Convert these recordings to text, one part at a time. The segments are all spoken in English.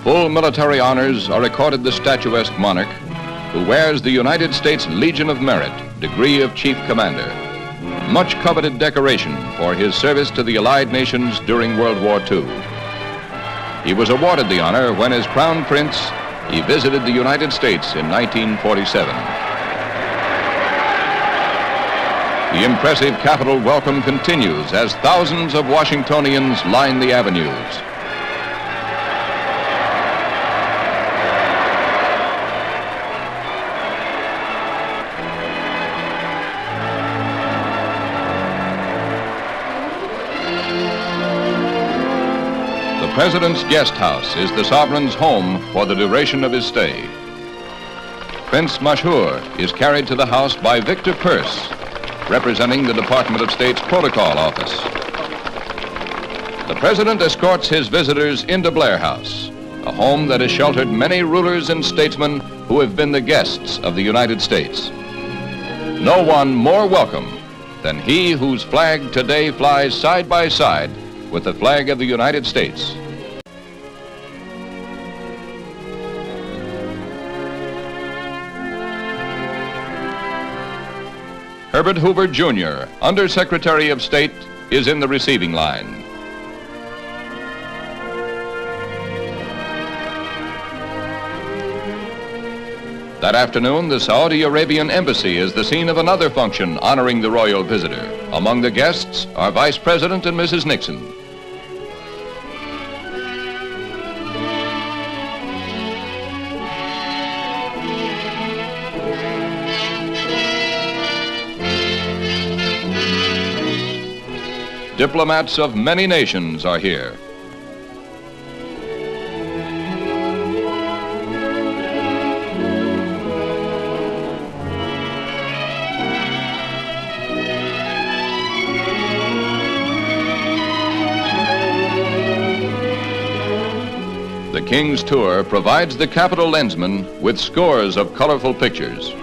Full military honors are accorded the statuesque monarch, who wears the United States Legion of Merit, degree of Chief Commander, much coveted decoration for his service to the Allied nations during World War II. He was awarded the honor when, as Crown Prince, he visited the United States in 1947. The impressive Capitol welcome continues as thousands of Washingtonians line the avenues. The President's guest house is the sovereign's home for the duration of his stay. Prince Mashur is carried to the house by Victor Pearce, representing the Department of State's Protocol Office. The President escorts his visitors into Blair House, a home that has sheltered many rulers and statesmen who have been the guests of the United States. No one more welcome than he whose flag today flies side by side with the flag of the United States. Herbert Hoover, Jr., Undersecretary of State, is in the receiving line. That afternoon, the Saudi Arabian Embassy is the scene of another function honoring the royal visitor. Among the guests are Vice President and Mrs. Nixon. Diplomats of many nations are here. The King's Tour provides the Capitol lensman with scores of colorful pictures.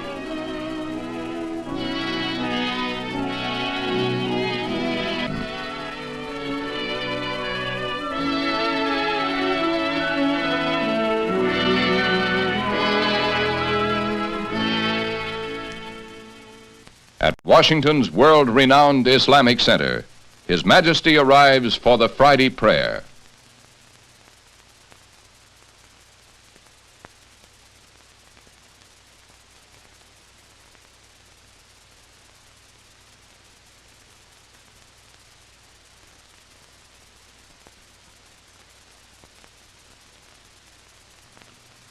At Washington's world-renowned Islamic Center, His Majesty arrives for the Friday prayer.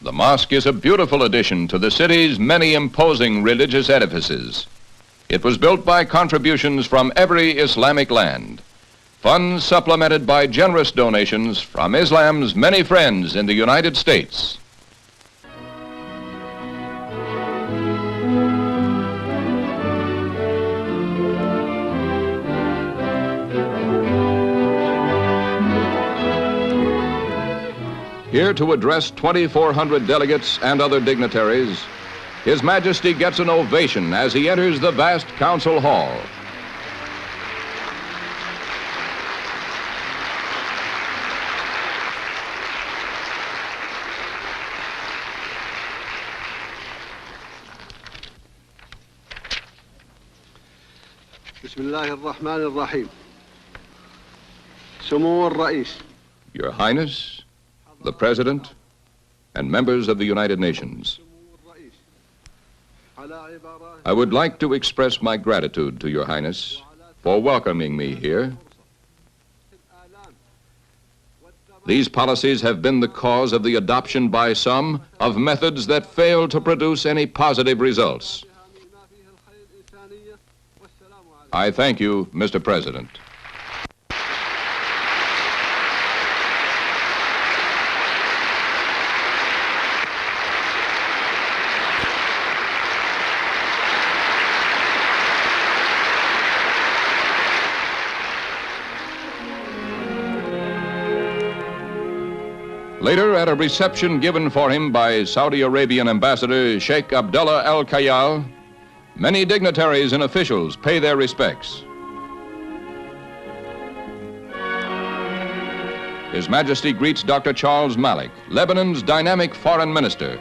The mosque is a beautiful addition to the city's many imposing religious edifices. It was built by contributions from every Islamic land, funds supplemented by generous donations from Islam's many friends in the United States. Here to address 2,400 delegates and other dignitaries, His Majesty gets an ovation as he enters the vast council hall. Bismillah ar-Rahman ar-Rahim. Samu al-Rais. Your Highness, the President, and members of the United Nations. I would like to express my gratitude to Your Highness for welcoming me here. These policies have been the cause of the adoption by some of methods that fail to produce any positive results. I thank you, Mr. President. Later, at a reception given for him by Saudi Arabian Ambassador Sheikh Abdullah Al Khayal, many dignitaries and officials pay their respects. His Majesty greets Dr. Charles Malik, Lebanon's dynamic foreign minister,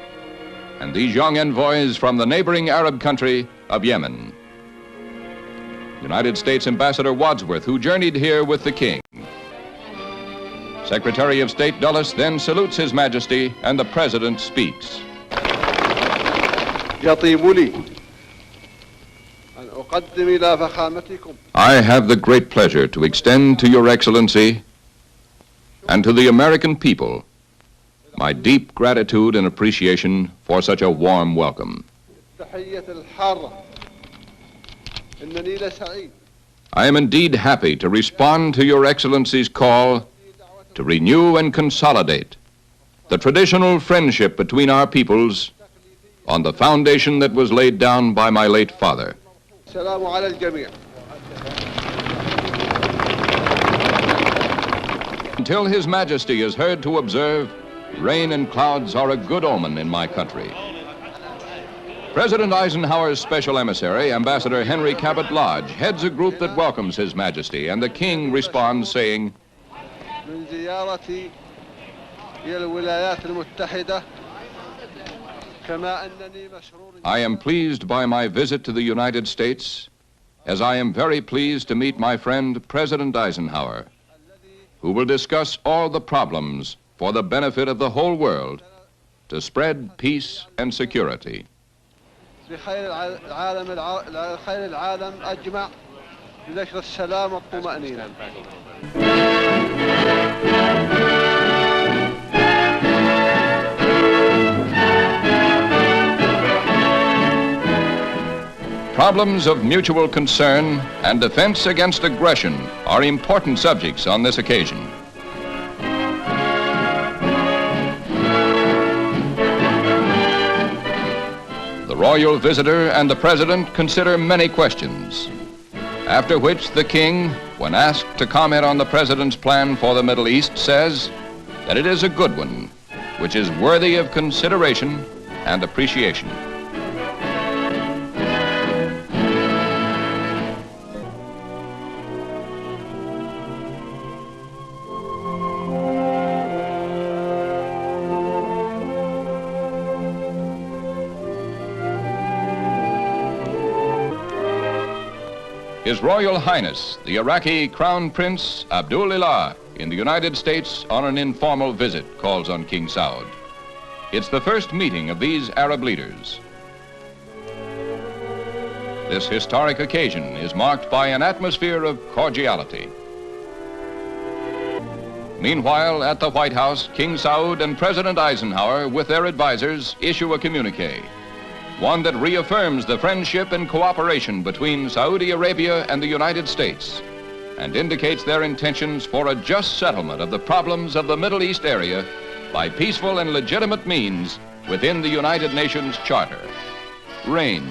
and these young envoys from the neighboring Arab country of Yemen. United States Ambassador Wadsworth, who journeyed here with the King. Secretary of State Dulles then salutes His Majesty, and the President speaks. يطيب لي أن أقدم إلى فخامتكم. I have the great pleasure to extend to Your Excellency and to the American people my deep gratitude and appreciation for such a warm welcome. التحية الحارة. إنني لسعيد. I am indeed happy to respond to Your Excellency's call to renew and consolidate the traditional friendship between our peoples on the foundation that was laid down by my late father. السلام على الجميع. Until His Majesty is heard to observe, rain and clouds are a good omen in my country. President Eisenhower's special emissary, Ambassador Henry Cabot Lodge, heads a group that welcomes His Majesty, and the King responds saying, من زيارتي إلى الولايات المتحدة كما أنني مسرور. I am pleased by my visit to the United States, as I am very pleased to meet my friend President Eisenhower, who will discuss all the problems for the benefit of the whole world to spread peace and security. لخير العالم أجمع لنشر السلام والطمأنينة. Problems of mutual concern and defense against aggression are important subjects on this occasion. The royal visitor and the president consider many questions, after which the King, when asked to comment on the president's plan for the Middle East, says that it is a good one, which is worthy of consideration and appreciation. His Royal Highness, the Iraqi Crown Prince Abdullah in the United States on an informal visit, calls on King Saud. It's the first meeting of these Arab leaders. This historic occasion is marked by an atmosphere of cordiality. Meanwhile, at the White House, King Saud and President Eisenhower, with their advisors, issue a communique, one that reaffirms the friendship and cooperation between Saudi Arabia and the United States, and indicates their intentions for a just settlement of the problems of the Middle East area by peaceful and legitimate means within the United Nations Charter. Rain,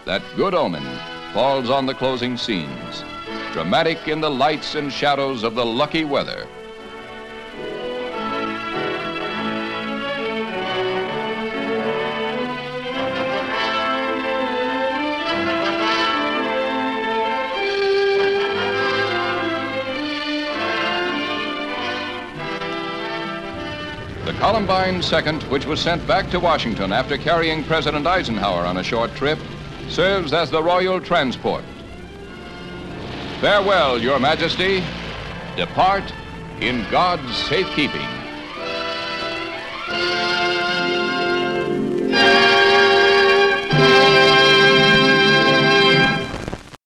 that good omen, falls on the closing scenes, dramatic in the lights and shadows of the lucky weather. The Columbine II, which was sent back to Washington after carrying President Eisenhower on a short trip, serves as the royal transport. Farewell, Your Majesty. Depart in God's safekeeping.